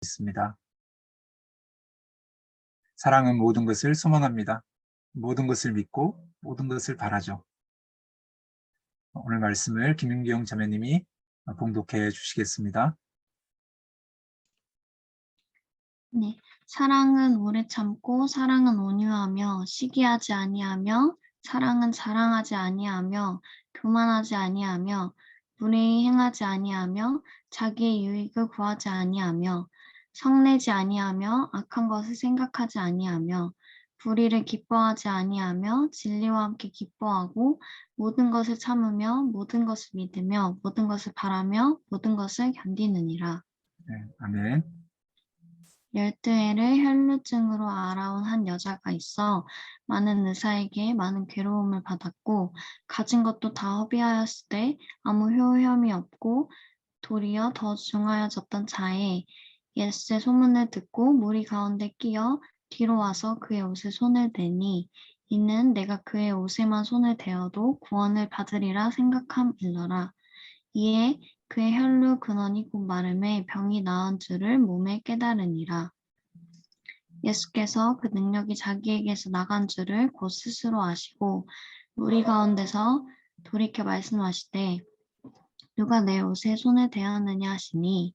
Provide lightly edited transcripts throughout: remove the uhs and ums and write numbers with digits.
있습니다. 사랑은 모든 것을 소망합니다. 모든 것을 믿고 모든 것을 바라죠. 오늘 말씀을 김윤경 자매님이 봉독해 주시겠습니다. 네, 사랑은 오래 참고 사랑은 온유하며 시기하지 아니하며 사랑은 자랑하지 아니하며 교만하지 아니하며 불의히 행하지 아니하며 자기의 유익을 구하지 아니하며 성내지 아니하며 악한 것을 생각하지 아니하며 불의를 기뻐하지 아니하며 진리와 함께 기뻐하고 모든 것을 참으며 모든 것을 믿으며 모든 것을 바라며 모든 것을 견디느니라. 네, 아멘. 12해를 혈루증으로 앓아온 한 여자가 있어 많은 의사에게 많은 괴로움을 받았고 가진 것도 다 허비하였을 때 아무 효험이 없고 도리어 더 중하여졌던 자에 예수의 소문을 듣고 무리 가운데 끼어 뒤로 와서 그의 옷에 손을 대니 이는 내가 그의 옷에만 손을 대어도 구원을 받으리라 생각함일러라. 이에 그의 혈루 근원이 곧 마름에 병이 나은 줄을 몸에 깨달으니라. 예수께서 그 능력이 자기에게서 나간 줄을 곧 스스로 아시고 무리 가운데서 돌이켜 말씀하시되 누가 내 옷에 손을 대었느냐 하시니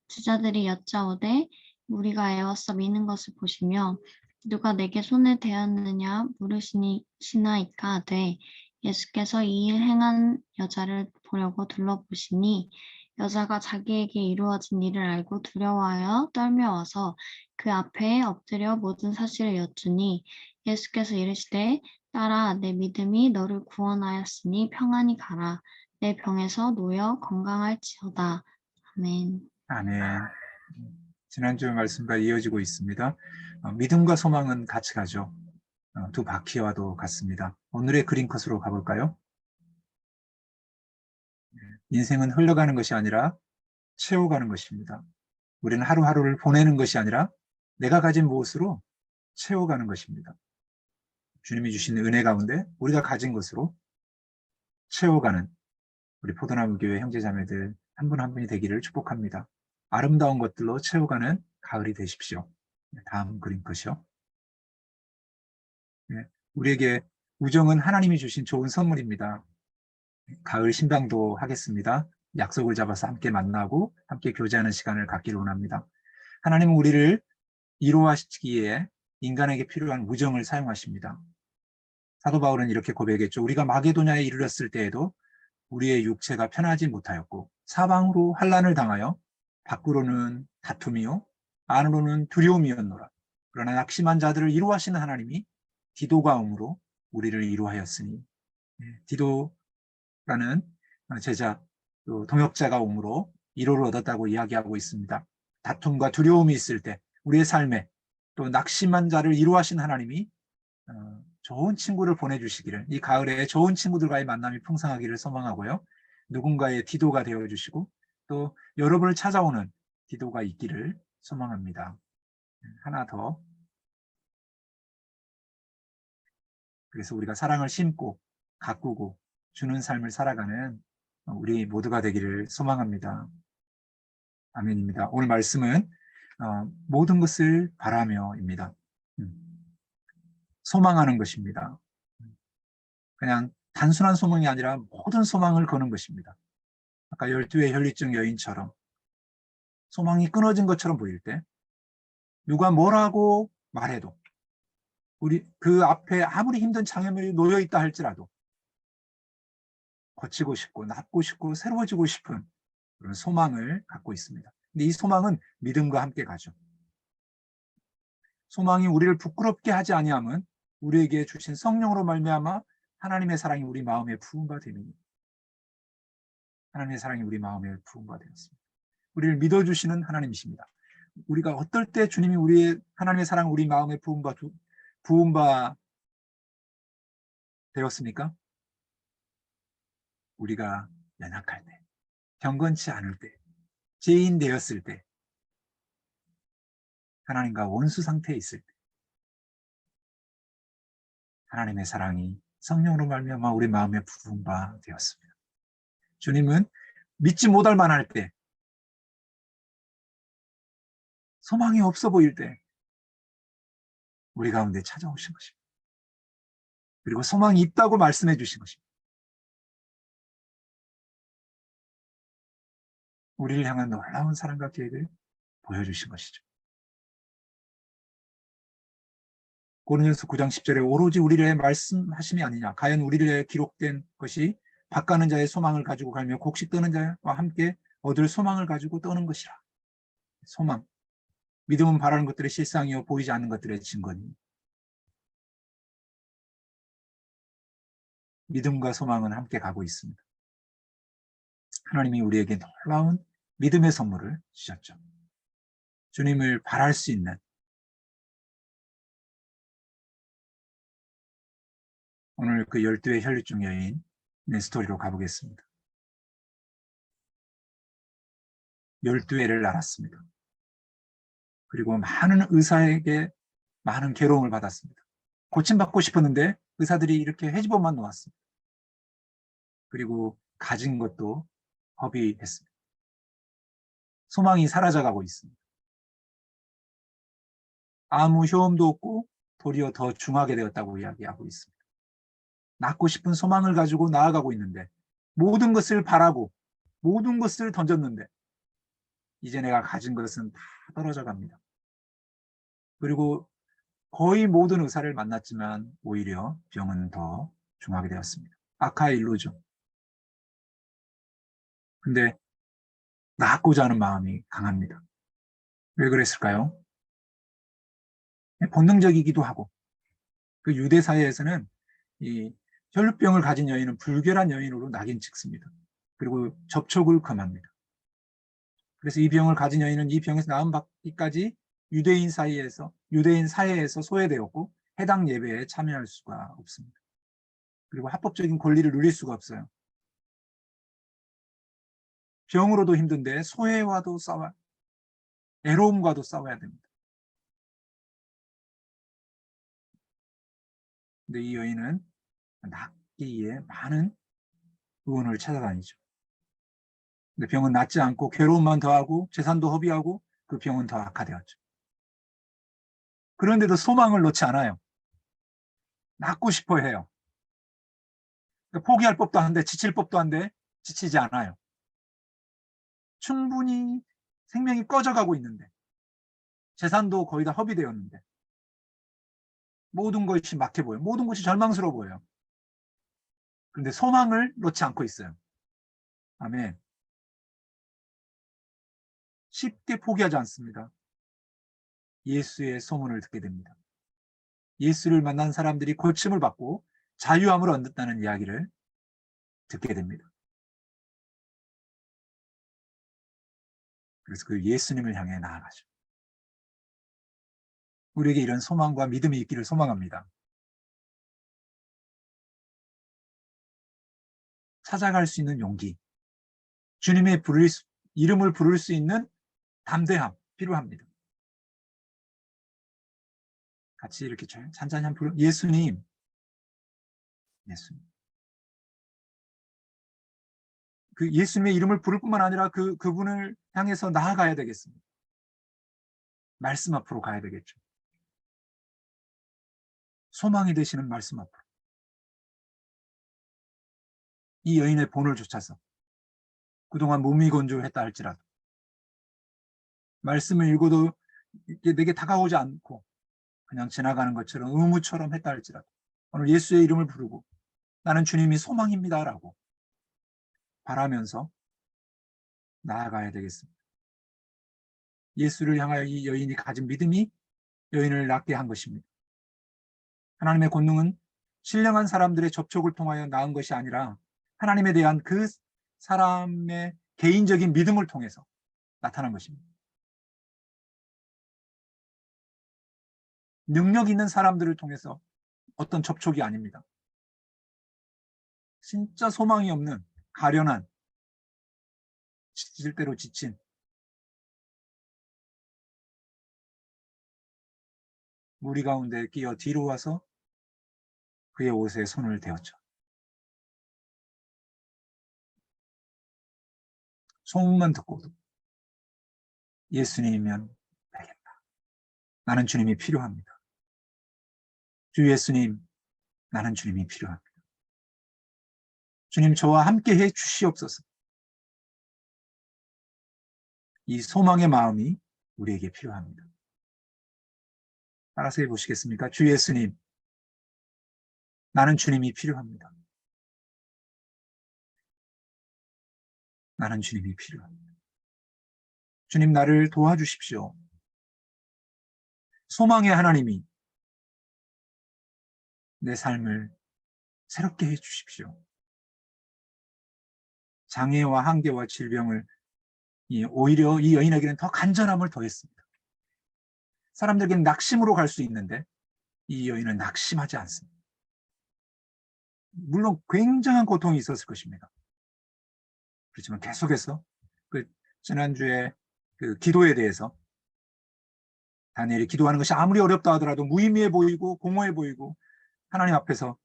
제자들이 여짜오되 무리가 애워싸 미는 것을 보시며 누가 내게 손을 대었느냐 물으시나이까 하되 예수께서 이 일 행한 여자를 보려고 둘러보시니 여자가 자기에게 이루어진 일을 알고 두려워하여 떨며와서 그 앞에 엎드려 모든 사실을 여쭈니 예수께서 이르시되 딸아 내 믿음이 너를 구원하였으니 평안히 가라. 내 병에서 놓여 건강할지어다. 아멘. 아멘. 지난주 말씀과 이어지고 있습니다. 믿음과 소망은 같이 가죠. 두 바퀴와도 같습니다. 오늘의 그림컷으로 가볼까요? 인생은 흘러가는 것이 아니라 채워가는 것입니다. 우리는 하루하루를 보내는 것이 아니라 내가 가진 무엇으로 채워가는 것입니다. 주님이 주신 은혜 가운데 우리가 가진 것으로 채워가는 우리 포도나무교회 형제자매들 한 분 한 분이 되기를 축복합니다. 아름다운 것들로 채워가는 가을이 되십시오. 다음 그림 것이요. 우리에게 우정은 하나님이 주신 좋은 선물입니다. 가을 신방도 하겠습니다. 약속을 잡아서 함께 만나고 함께 교제하는 시간을 갖기를 원합니다. 하나님은 우리를 이루하시기에 인간에게 필요한 우정을 사용하십니다. 사도 바울은 이렇게 고백했죠. 우리가 마게도냐에 이르렀을 때에도 우리의 육체가 편하지 못하였고 사방으로 환난을 당하여 밖으로는 다툼이요 안으로는 두려움이었노라. 그러나 낙심한 자들을 이루하시는 하나님이 디도가 옴으로 우리를 이루하였으니 디도라는 제자 또 동역자가 옴으로 이로를 얻었다고 이야기하고 있습니다. 다툼과 두려움이 있을 때 우리의 삶에 또 낙심한 자를 이루하신 하나님이 좋은 친구를 보내주시기를 이 가을에 좋은 친구들과의 만남이 풍성하기를 소망하고요. 누군가의 디도가 되어주시고 또 여러분을 찾아오는 디도가 있기를 소망합니다. 하나 더. 그래서 우리가 사랑을 심고 가꾸고 주는 삶을 살아가는 우리 모두가 되기를 소망합니다. 아멘입니다. 오늘 말씀은 모든 것을 바라며입니다. 소망하는 것입니다. 그냥 단순한 소망이 아니라 모든 소망을 거는 것입니다. 아까 12의 혈류증 여인처럼 소망이 끊어진 것처럼 보일 때 누가 뭐라고 말해도 우리 그 앞에 아무리 힘든 장애물이 놓여 있다 할지라도 고치고 싶고 낫고 싶고 새로워지고 싶은 그런 소망을 갖고 있습니다. 근데 이 소망은 믿음과 함께 가죠. 소망이 우리를 부끄럽게 하지 아니함은 우리에게 주신 성령으로 말미암아 하나님의 사랑이 우리 마음에 부은 바 됨이니 하나님의 사랑이 우리 마음에 부은 바 되었습니다. 우리를 믿어주시는 하나님이십니다. 우리가 어떨 때 주님이 우리의 하나님의 사랑을 우리 마음에 부은 바 되었습니까? 우리가 연약할 때, 경건치 않을 때, 죄인 되었을 때, 하나님과 원수 상태에 있을 때 하나님의 사랑이 성령으로 말미암아 우리 마음에 부은 바 되었습니다. 주님은 믿지 못할 만할 때 소망이 없어 보일 때 우리 가운데 찾아오신 것입니다. 그리고 소망이 있다고 말씀해 주신 것입니다. 우리를 향한 놀라운 사랑과 계획을 보여주신 것이죠. 고린도서 9장 10절에 오로지 우리를 말씀하심이 아니냐. 과연 우리를 기록된 것이 밭가는 자의 소망을 가지고 갈며 곡식 떠는 자와 함께 얻을 소망을 가지고 떠는 것이라. 소망. 믿음은 바라는 것들의 실상이요 보이지 않는 것들의 증거니. 믿음과 소망은 함께 가고 있습니다. 하나님이 우리에게 놀라운 믿음의 선물을 주셨죠. 주님을 바랄 수 있는 오늘 그 12의 혈류증 여인의 스토리로 가보겠습니다. 12회를 날았습니다. 그리고 많은 의사에게 많은 괴로움을 받았습니다. 고침받고 싶었는데 의사들이 이렇게 해집어만 놓았습니다. 그리고 가진 것도 허비했습니다. 소망이 사라져가고 있습니다. 아무 효험도 없고 도리어 더 중하게 되었다고 이야기하고 있습니다. 낳고 싶은 소망을 가지고 나아가고 있는데 모든 것을 바라고 모든 것을 던졌는데 이제 내가 가진 것은 다 떨어져 갑니다. 그리고 거의 모든 의사를 만났지만 오히려 병은 더 중하게 되었습니다. 아카일로죠. 근데 낳고자 하는 마음이 강합니다. 왜 그랬을까요? 본능적이기도 하고 그 유대 사회에서는 이 혈루병을 가진 여인은 불결한 여인으로 낙인 찍습니다. 그리고 접촉을 금합니다. 그래서 이 병을 가진 여인은 이 병에서 나음 받기까지 유대인 사회에서 소외되었고 해당 예배에 참여할 수가 없습니다. 그리고 합법적인 권리를 누릴 수가 없어요. 병으로도 힘든데 소외와도 싸워야, 애로움과도 싸워야 됩니다. 근데 이 여인은 낫기 위해 많은 의원을 찾아다니죠. 근데 병은 낫지 않고 괴로움만 더하고 재산도 허비하고 그 병은 더 악화되었죠. 그런데도 소망을 놓지 않아요. 낫고 싶어 해요. 포기할 법도 한데 지칠 법도 한데 지치지 않아요. 충분히 생명이 꺼져가고 있는데 재산도 거의 다 허비되었는데 모든 것이 막혀 보여요. 모든 것이 절망스러워 보여요. 그런데 소망을 놓지 않고 있어요. 아멘. 쉽게 포기하지 않습니다. 예수의 소문을 듣게 됩니다. 예수를 만난 사람들이 고침을 받고 자유함을 얻는다는 이야기를 듣게 됩니다. 그래서 그 예수님을 향해 나아가죠. 우리에게 이런 소망과 믿음이 있기를 소망합니다. 찾아갈 수 있는 용기, 주님의 이름을 부를 수 있는 담대함 필요합니다. 같이 이렇게 찬찬히 한 부르 예수님. 그 예수님의 이름을 부를 뿐만 아니라 그분을 향해서 나아가야 되겠습니다. 말씀 앞으로 가야 되겠죠. 소망이 되시는 말씀 앞으로. 이 여인의 본을 쫓아서 그동안 무미건조했다 할지라도 말씀을 읽어도 내게 다가오지 않고 그냥 지나가는 것처럼 의무처럼 했다 할지라도 오늘 예수의 이름을 부르고 나는 주님이 소망입니다라고 바라면서 나아가야 되겠습니다. 예수를 향하여 이 여인이 가진 믿음이 여인을 낫게 한 것입니다. 하나님의 권능은 신령한 사람들의 접촉을 통하여 나은 것이 아니라 하나님에 대한 그 사람의 개인적인 믿음을 통해서 나타난 것입니다. 능력 있는 사람들을 통해서 어떤 접촉이 아닙니다. 진짜 소망이 없는 가련한 지칠 대로 지친 무리 가운데 끼어 뒤로 와서 그의 옷에 손을 대었죠. 소문만 듣고도 예수님이면 되겠다. 나는 주님이 필요합니다. 주 예수님, 나는 주님이 필요합니다. 주님, 저와 함께 해 주시옵소서. 이 소망의 마음이 우리에게 필요합니다. 따라서 해보시겠습니까? 주 예수님, 나는 주님이 필요합니다. 나는 주님이 필요합니다. 주님, 나를 도와주십시오. 소망의 하나님이 내 삶을 새롭게 해 주십시오. 장애와 한계와 질병을 오히려 이 여인에게는 더 간절함을 더했습니다. 사람들에게는 낙심으로 갈 수 있는데 이 여인은 낙심하지 않습니다. 물론 굉장한 고통이 있었을 것입니다. 그렇지만 계속해서 지난주에 기도에 대해서 다니엘이 기도하는 것이 아무리 어렵다 하더라도 무의미해 보이고 공허해 보이고 하나님 앞에서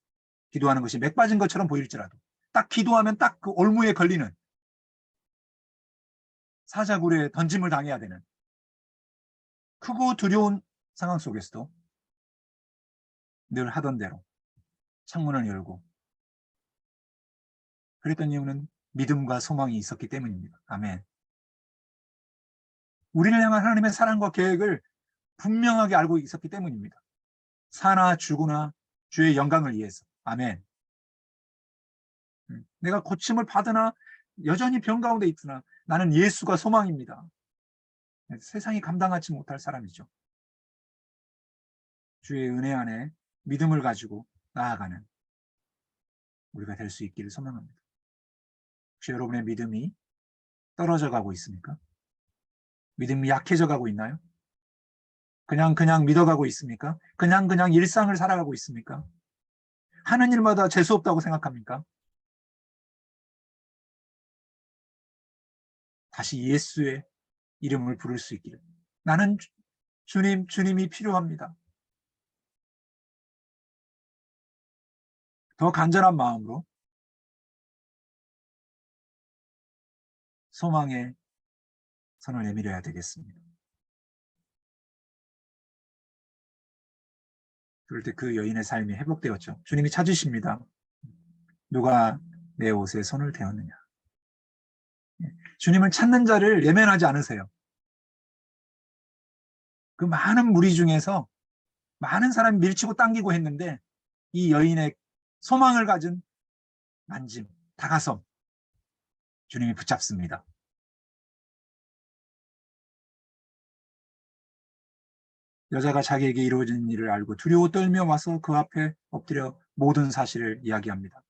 기도하는 것이 맥 빠진 것처럼 보일지라도 딱 기도하면 딱 그 올무에 걸리는 사자굴에 던짐을 당해야 되는 크고 두려운 상황 속에서도 늘 하던 대로 창문을 열고 그랬던 이유는 믿음과 소망이 있었기 때문입니다. 아멘. 우리를 향한 하나님의 사랑과 계획을 분명하게 알고 있었기 때문입니다. 사나 죽으나 주의 영광을 위해서. 아멘. 내가 고침을 받으나 여전히 병 가운데 있으나 나는 예수가 소망입니다. 세상이 감당하지 못할 사람이죠. 주의 은혜 안에 믿음을 가지고 나아가는 우리가 될 수 있기를 소망합니다. 혹시 여러분의 믿음이 떨어져 가고 있습니까? 믿음이 약해져 가고 있나요? 그냥 믿어가고 있습니까? 그냥 일상을 살아가고 있습니까? 하는 일마다 재수 없다고 생각합니까? 다시 예수의 이름을 부를 수 있기를. 나는 주님이 필요합니다. 더 간절한 마음으로 소망의 선을 내밀어야 되겠습니다. 그럴 때 그 여인의 삶이 회복되었죠. 주님이 찾으십니다. 누가 내 옷에 손을 대었느냐. 주님을 찾는 자를 예면하지 않으세요. 그 많은 무리 중에서 많은 사람이 밀치고 당기고 했는데 이 여인의 소망을 가진 만짐, 다가섬 주님이 붙잡습니다. 여자가 자기에게 이루어진 일을 알고 두려워 떨며 와서 그 앞에 엎드려 모든 사실을 이야기합니다.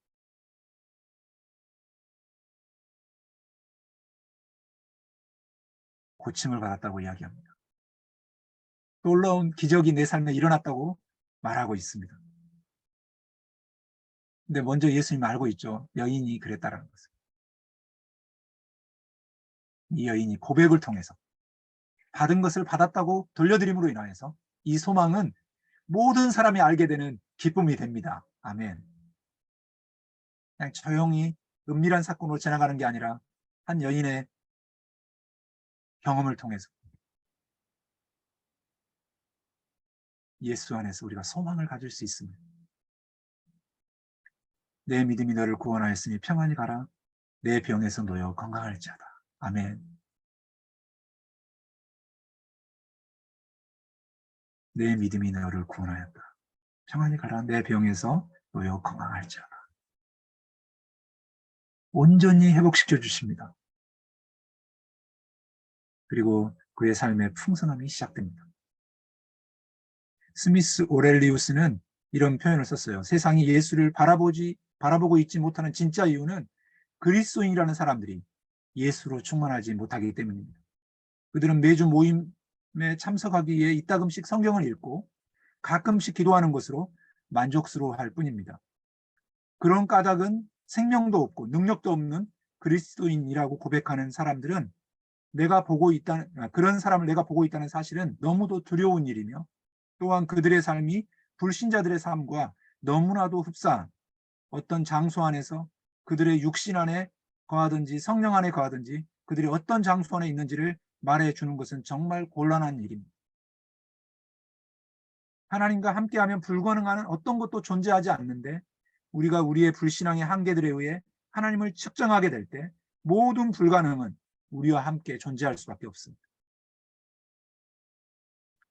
고침을 받았다고 이야기합니다. 놀라운 기적이 내 삶에 일어났다고 말하고 있습니다. 근데 먼저 예수님 알고 있죠. 여인이 그랬다라는 것을. 이 여인이 고백을 통해서 받은 것을 받았다고 돌려드림으로 인하여서 이 소망은 모든 사람이 알게 되는 기쁨이 됩니다. 아멘. 그냥 조용히 은밀한 사건으로 지나가는 게 아니라 한 여인의 경험을 통해서 예수 안에서 우리가 소망을 가질 수 있습니다. 내 믿음이 너를 구원하였으니 평안히 가라. 내 병에서 놓여 건강할지어다. 아멘. 내 믿음이 너를 구원하였다. 평안히 가라. 내 병에서 놓여 건강할지어다. 온전히 회복시켜 주십니다. 그리고 그의 삶의 풍성함이 시작됩니다. 스미스 오렐리우스는 이런 표현을 썼어요. 세상이 예수를 바라보고 있지 못하는 진짜 이유는 그리스도인이라는 사람들이 예수로 충만하지 못하기 때문입니다. 그들은 매주 모임에 참석하기 위해 이따금씩 성경을 읽고 가끔씩 기도하는 것으로 만족스러워할 뿐입니다. 그런 까닭은 생명도 없고 능력도 없는 그리스도인이라고 고백하는 사람들은 그런 사람을 내가 보고 있다는 사실은 너무도 두려운 일이며 또한 그들의 삶이 불신자들의 삶과 너무나도 흡사한 어떤 장소 안에서 그들의 육신 안에 거하든지 성령 안에 거하든지 그들이 어떤 장소 안에 있는지를 말해주는 것은 정말 곤란한 일입니다. 하나님과 함께하면 불가능한 어떤 것도 존재하지 않는데 우리가 우리의 불신앙의 한계들에 의해 하나님을 측정하게 될 때 모든 불가능은 우리와 함께 존재할 수밖에 없습니다.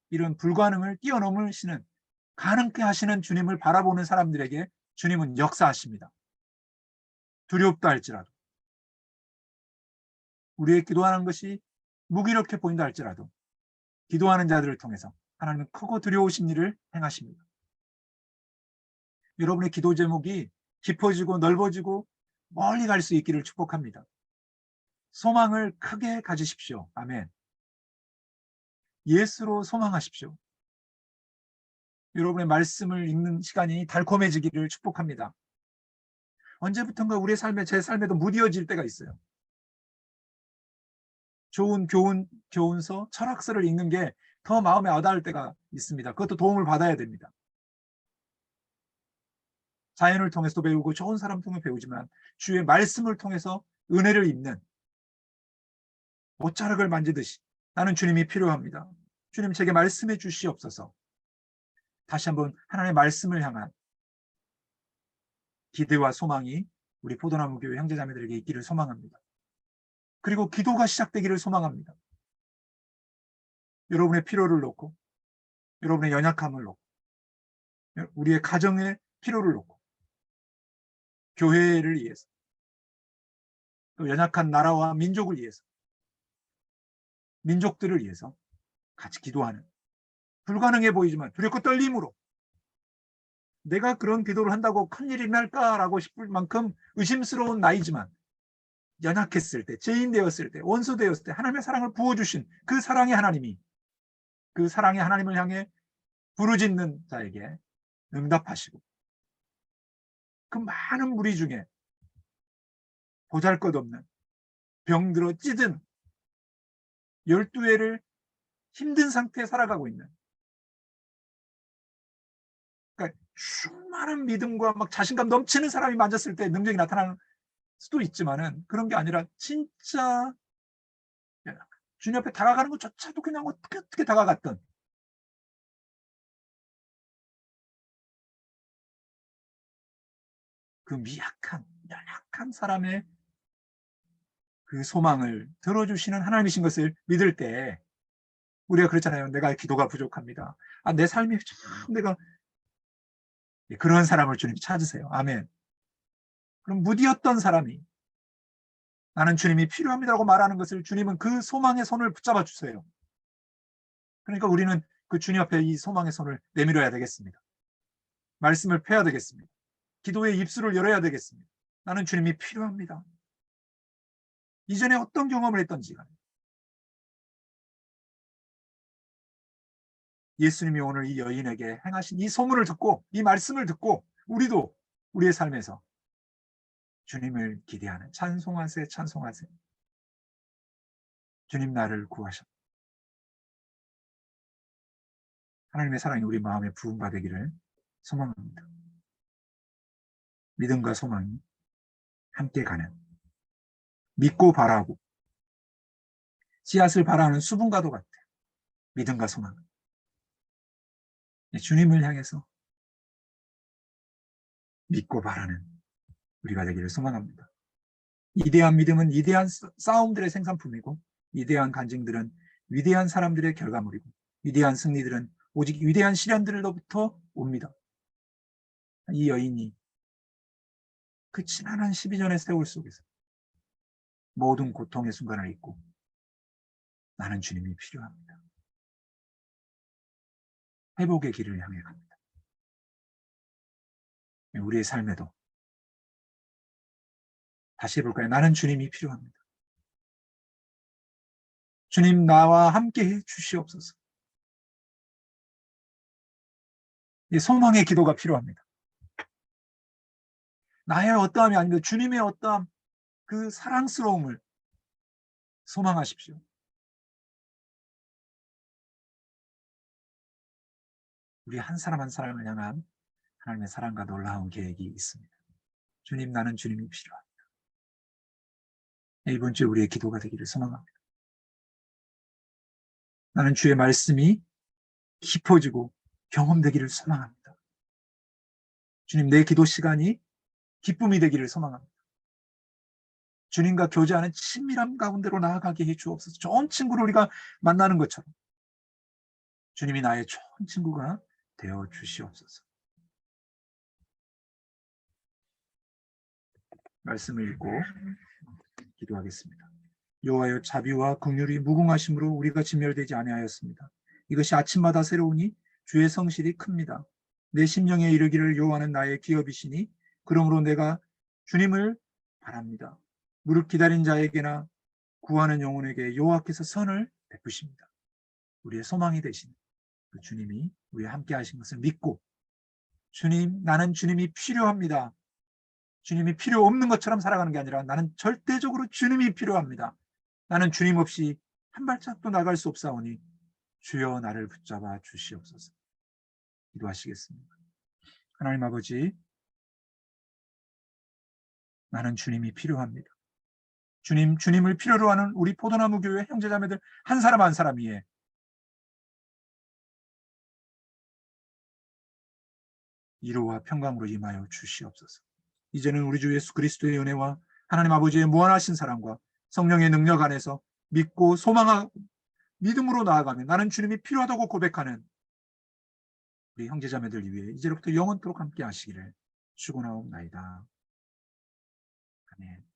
이런 불가능을 뛰어넘으시는 가능케 하시는 주님을 바라보는 사람들에게 주님은 역사하십니다. 두렵다 할지라도, 우리의 기도하는 것이 무기력해 보인다 할지라도 기도하는 자들을 통해서 하나님은 크고 두려우신 일을 행하십니다. 여러분의 기도 제목이 깊어지고 넓어지고 멀리 갈 수 있기를 축복합니다. 소망을 크게 가지십시오. 아멘. 예수로 소망하십시오. 여러분의 말씀을 읽는 시간이 달콤해지기를 축복합니다. 언제부턴가 우리의 삶에, 제 삶에도 무뎌질 때가 있어요. 좋은 교훈서, 철학서를 읽는 게 더 마음에 와닿을 때가 있습니다. 그것도 도움을 받아야 됩니다. 자연을 통해서 배우고 좋은 사람 통해 배우지만 주의 말씀을 통해서 은혜를 입는 옷자락을 만지듯이 나는 주님이 필요합니다. 주님 제게 말씀해 주시옵소서. 다시 한번 하나님의 말씀을 향한 기대와 소망이 우리 포도나무 교회 형제자매들에게 있기를 소망합니다. 그리고 기도가 시작되기를 소망합니다. 여러분의 필요를 놓고, 여러분의 연약함을 놓고, 우리의 가정의 필요를 놓고, 교회를 위해서, 또 연약한 나라와 민족을 위해서, 민족들을 위해서 같이 기도하는, 불가능해 보이지만 두렵고 떨림으로 내가 그런 기도를 한다고 큰일이 날까라고 싶을 만큼 의심스러운 나이지만 연약했을 때, 죄인 되었을 때, 원수 되었을 때 하나님의 사랑을 부어주신 그 사랑의 하나님이 그 사랑의 하나님을 향해 부르짖는 자에게 응답하시고 그 많은 무리 중에 보잘것없는 병들어 찌든 12회를 힘든 상태에 살아가고 있는, 그러니까 충만한 믿음과 막 자신감 넘치는 사람이 만졌을 때 능력이 나타나는 수도 있지만은 그런 게 아니라 진짜 주님 앞에 다가가는 것조차도 그냥 어떻게 다가갔던 그 미약한 연약한 사람의 그 소망을 들어주시는 하나님이신 것을 믿을 때 우리가 그렇잖아요. 내가 기도가 부족합니다. 내 삶이 참 내가, 그런 사람을 주님이 찾으세요. 아멘. 그럼 무디었던 사람이 나는 주님이 필요합니다라고 말하는 것을 주님은 그 소망의 손을 붙잡아 주세요. 그러니까 우리는 그 주님 앞에 이 소망의 손을 내밀어야 되겠습니다. 말씀을 펴야 되겠습니다. 기도의 입술을 열어야 되겠습니다. 나는 주님이 필요합니다. 이전에 어떤 경험을 했던지 간에 예수님이 오늘 이 여인에게 행하신 이 소문을 듣고 이 말씀을 듣고 우리도 우리의 삶에서 주님을 기대하는 찬송하세 찬송하세. 주님 나를 구하셨다. 하나님의 사랑이 우리 마음에 부음받기를 소망합니다. 믿음과 소망이 함께 가는, 믿고 바라고 씨앗을 바라는 수분과도 같아요. 믿음과 소망. 주님을 향해서 믿고 바라는 우리가 되기를 소망합니다. 위대한 믿음은 위대한 싸움들의 생산품이고 위대한 간증들은 위대한 사람들의 결과물이고 위대한 승리들은 오직 위대한 시련들로부터 옵니다. 이 여인이 그 지난한 12년의 세월 속에서 모든 고통의 순간을 잊고 나는 주님이 필요합니다. 회복의 길을 향해 갑니다. 우리의 삶에도 다시 해볼까요? 나는 주님이 필요합니다. 주님 나와 함께해 주시옵소서. 이 소망의 기도가 필요합니다. 나의 어떠함이 아닙니다. 주님의 어떠함, 그 사랑스러움을 소망하십시오. 우리 한 사람 한 사람을 향한 하나님의 사랑과 놀라운 계획이 있습니다. 주님 나는 주님이 필요합니다. 이번 주에 우리의 기도가 되기를 소망합니다. 나는 주의 말씀이 깊어지고 경험되기를 소망합니다. 주님, 내 기도 시간이 기쁨이 되기를 소망합니다. 주님과 교제하는 친밀함 가운데로 나아가게 해 주옵소서. 좋은 친구를 우리가 만나는 것처럼 주님이 나의 좋은 친구가 되어 주시옵소서. 말씀을 읽고 기도하겠습니다. 여호와여, 자비와 긍휼이 무궁하심으로 우리가 진멸되지 아니하였습니다. 이것이 아침마다 새로우니 주의 성실이 큽니다. 내 심령에 이르기를 여호와는 나의 기업이시니 그러므로 내가 주님을 바랍니다. 무릇 기다린 자에게나 구하는 영혼에게 여호와께서 선을 베푸십니다. 우리의 소망이 되신 그 주님이 우리와 함께 하신 것을 믿고, 주님, 나는 주님이 필요합니다. 주님이 필요 없는 것처럼 살아가는 게 아니라 나는 절대적으로 주님이 필요합니다. 나는 주님 없이 한 발짝도 나갈 수 없사오니 주여 나를 붙잡아 주시옵소서. 기도하시겠습니다. 하나님 아버지, 나는 주님이 필요합니다. 주님, 주님을 필요로 하는 우리 포도나무 교회 형제자매들 한 사람 한 사람 위에 위로와 평강으로 임하여 주시옵소서. 이제는 우리 주 예수 그리스도의 은혜와 하나님 아버지의 무한하신 사랑과 성령의 능력 안에서 믿고 소망하고 믿음으로 나아가면 나는 주님이 필요하다고 고백하는 우리 형제자매들 위해 이제로부터 영원토록 함께 하시기를 축원하옵나이다. 아멘.